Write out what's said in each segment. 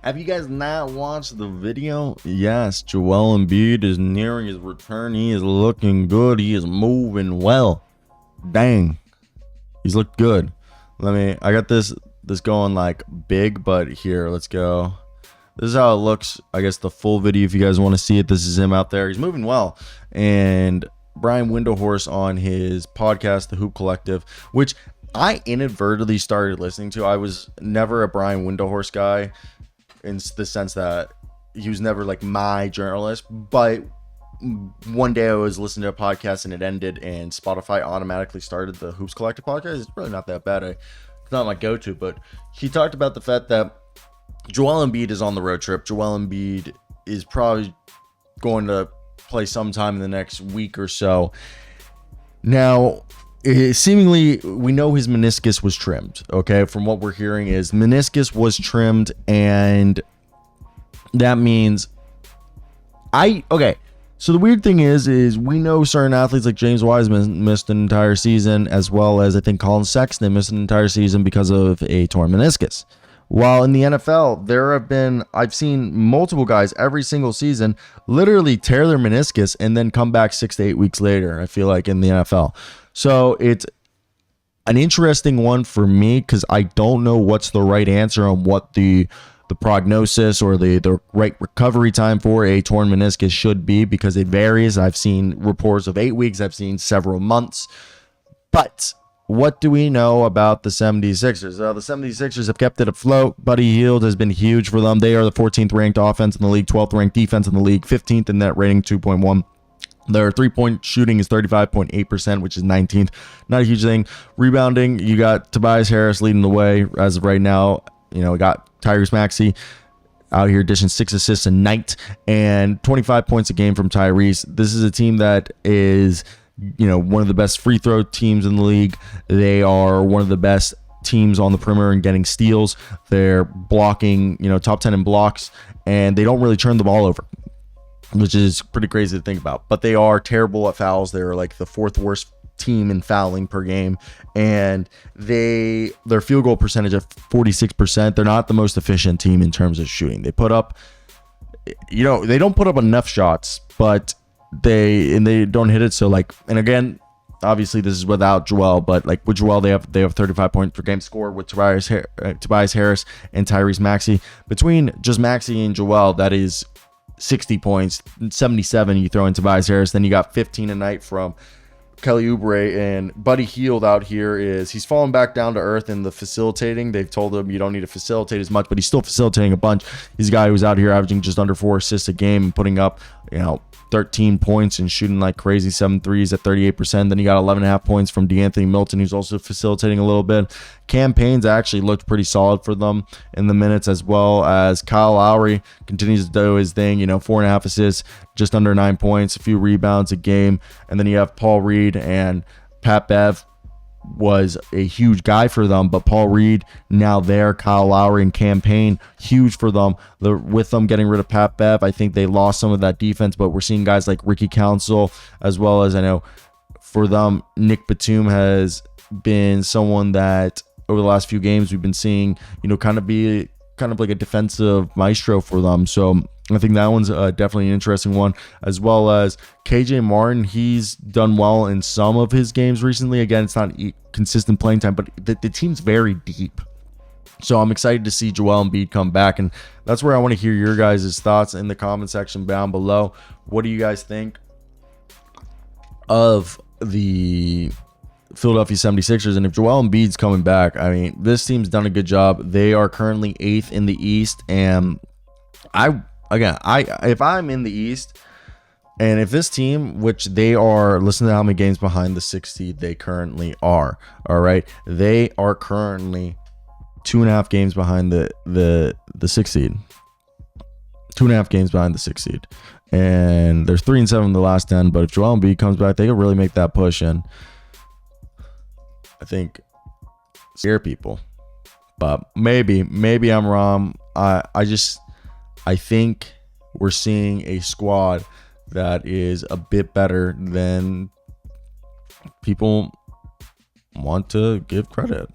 Have you guys not watched the video? Yes, Joel Embiid is nearing his return. He is looking good. He is moving well. Dang, he's looked good. I got this going like big, but here, let's go. This is how it looks. I guess the full video, if you guys want to see it, this is him out there. He's moving well. And Brian Windhorst on his podcast, The Hoop Collective, which I inadvertently started listening to. I was never a Brian Windhorst guy in the sense that he was never like my journalist, but one day I was listening to a podcast and it ended, and Spotify automatically started the Hoops Collective podcast. It's really not that bad. It's not my go-to, but he talked about the fact that Joel Embiid is on the road trip. Joel Embiid is probably going to play sometime in the next week or so. Now, seemingly, we know his meniscus was trimmed. Okay, from what we're hearing is meniscus was trimmed, and that means So the weird thing is we know certain athletes like James Wiseman missed an entire season, as well as I think Colin Sexton missed an entire season because of a torn meniscus. While in the NFL, I've seen multiple guys every single season literally tear their meniscus and then come back 6 to 8 weeks later, I feel like, in the NFL. So it's an interesting one for me because I don't know what's the right answer on what the prognosis or the right recovery time for a torn meniscus should be, because it varies. I've seen reports of 8 weeks. I've seen several months. But what do we know about the 76ers? The 76ers have kept it afloat. Buddy Hield has been huge for them. They are the 14th ranked offense in the league, 12th ranked defense in the league, 15th in net rating, 2.1. Their three-point shooting is 35.8%, which is 19th. Not a huge thing. Rebounding, you got Tobias Harris leading the way as of right now. We got Tyrese Maxey out here dishing 6 assists a night and 25 points a game from Tyrese. This is a team that is one of the best free throw teams in the league. They are one of the best teams on the perimeter and getting steals. They're blocking, top 10 in blocks, and they don't really turn the ball over, which is pretty crazy to think about. But they are terrible at fouls. They're like the 4th worst team in fouling per game, and their field goal percentage at 46%. They're not the most efficient team in terms of shooting. They put up, they don't put up enough shots, but they don't hit it. So and again, obviously this is without Joel, but with Joel, they have 35 points per game score with Tobias Harris and Tyrese Maxey. Between just Maxey and Joel, that is 60 points, 77 you throw in Tobias Harris. Then you got 15 a night from Kelly Oubre, and Buddy Hield out here he's fallen back down to earth in the facilitating. They've told him you don't need to facilitate as much, but he's still facilitating a bunch. He's a guy who's out here averaging just under 4 assists a game and putting up 13 points and shooting like crazy, 7 threes at 38%. Then you got 11.5 points from DeAnthony Milton, who's also facilitating a little bit. Cam Payne's actually looked pretty solid for them in the minutes, as well as Kyle Lowry continues to do his thing, 4.5 assists, just under 9 points, a few rebounds a game. And then you have Paul Reed and Pat Bev was a huge guy for them, but Paul Reed now there, Kyle Lowry and Cam Payne, huge for them. With them getting rid of Pat Bev, I think they lost some of that defense, but we're seeing guys like Ricky Council, as well as I know for them, Nick Batum has been someone that over the last few games we've been seeing, kind of like a defensive maestro for them. So I think that one's definitely an interesting one, as well as KJ Martin. He's done well in some of his games recently. Again, it's not consistent playing time, but the team's very deep. So I'm excited to see Joel Embiid come back, and that's where I want to hear your guys' thoughts in the comment section down below. What do you guys think of the Philadelphia 76ers? And if Joel Embiid's coming back, I mean, this team's done a good job. They are currently 8th in the East, and if I'm in the East, and if this team, which they are, listen to how many games behind the 6th seed they currently are. All right, they are currently 2.5 games behind the 6th seed. 2.5 games behind the 6th seed, and they're 3-7 in the last 10. But if Joel Embiid comes back, they can really make that push, and I think scare people. But maybe I'm wrong. I think we're seeing a squad that is a bit better than people want to give credit.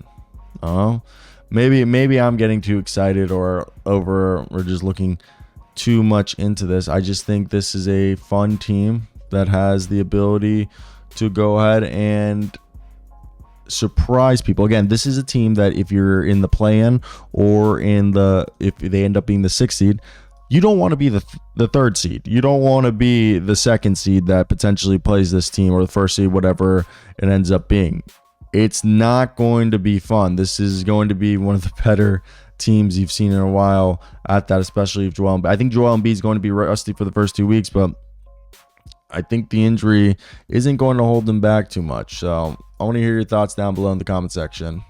maybe I'm getting too excited or just looking too much into this. I just think this is a fun team that has the ability to go ahead and surprise people. Again, this is a team that if you're in the play-in or if they end up being the 6th seed, you don't want to be the 3rd seed. You don't want to be the 2nd seed that potentially plays this team, or the 1st seed, whatever it ends up being. It's not going to be fun. This is going to be one of the better teams you've seen in a while at that, especially if I think Joel Embiid is going to be rusty for the first 2 weeks, but I think the injury isn't going to hold him back too much. So I want to hear your thoughts down below in the comment section.